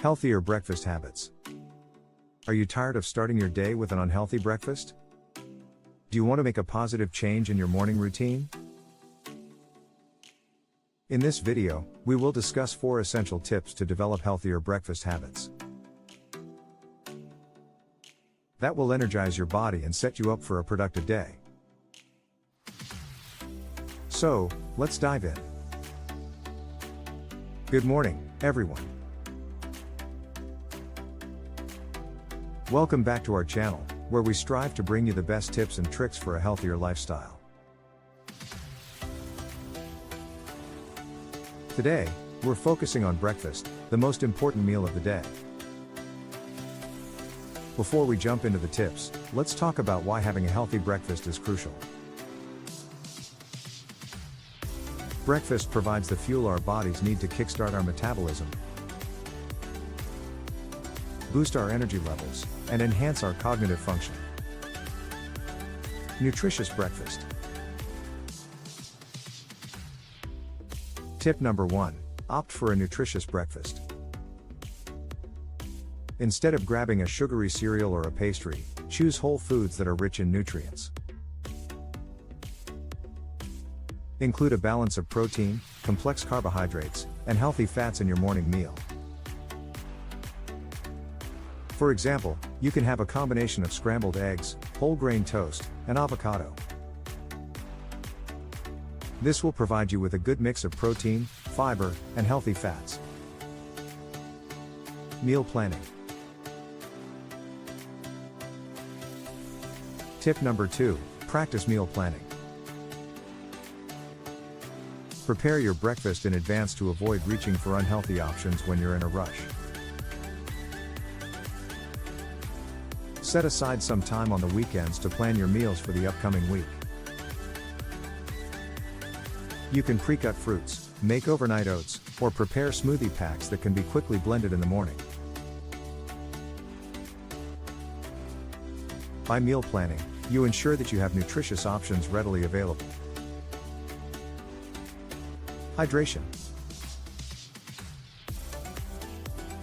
Healthier breakfast habits. Are you tired of starting your day with an unhealthy breakfast? Do you want to make a positive change in your morning routine? In this video, we will discuss 4 essential tips to develop healthier breakfast habits that will energize your body and set you up for a productive day. So, let's dive in. Good morning, everyone. Welcome back to our channel, where we strive to bring you the best tips and tricks for a healthier lifestyle. Today, we're focusing on breakfast, the most important meal of the day. Before we jump into the tips, let's talk about why having a healthy breakfast is crucial. Breakfast provides the fuel our bodies need to kickstart our metabolism, boost our energy levels, and enhance our cognitive function. Nutritious breakfast. Tip number 1. Opt for a nutritious breakfast. Instead of grabbing a sugary cereal or a pastry, choose whole foods that are rich in nutrients. Include a balance of protein, complex carbohydrates, and healthy fats in your morning meal. For example, you can have a combination of scrambled eggs, whole grain toast, and avocado. This will provide you with a good mix of protein, fiber, and healthy fats. Meal planning. Tip number 2, practice meal planning. Prepare your breakfast in advance to avoid reaching for unhealthy options when you're in a rush. Set aside some time on the weekends to plan your meals for the upcoming week. You can pre-cut fruits, make overnight oats, or prepare smoothie packs that can be quickly blended in the morning. By meal planning, you ensure that you have nutritious options readily available. Hydration.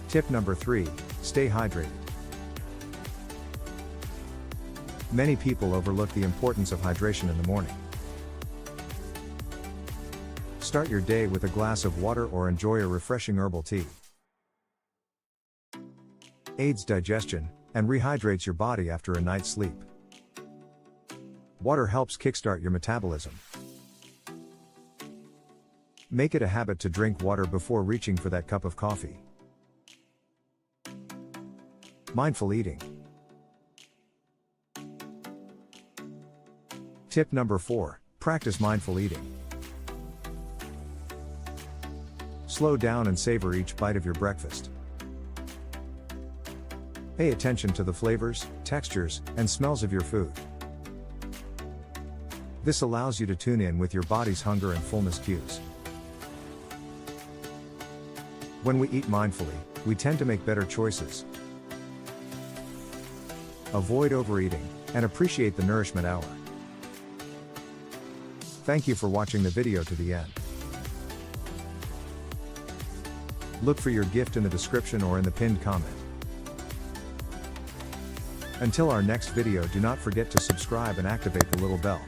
Tip number 3, stay hydrated. Many people overlook the importance of hydration in the morning. Start your day with a glass of water or enjoy a refreshing herbal tea. Aids digestion and rehydrates your body after a night's sleep. Water helps kickstart your metabolism. Make it a habit to drink water before reaching for that cup of coffee. Mindful eating. Tip number 4, practice mindful eating. Slow down and savor each bite of your breakfast. Pay attention to the flavors, textures, and smells of your food. This allows you to tune in with your body's hunger and fullness cues. When we eat mindfully, we tend to make better choices. Avoid overeating, and appreciate the nourishment hour. Thank you for watching the video to the end. Look for your gift in the description or in the pinned comment. Until our next video, do not forget to subscribe and activate the little bell.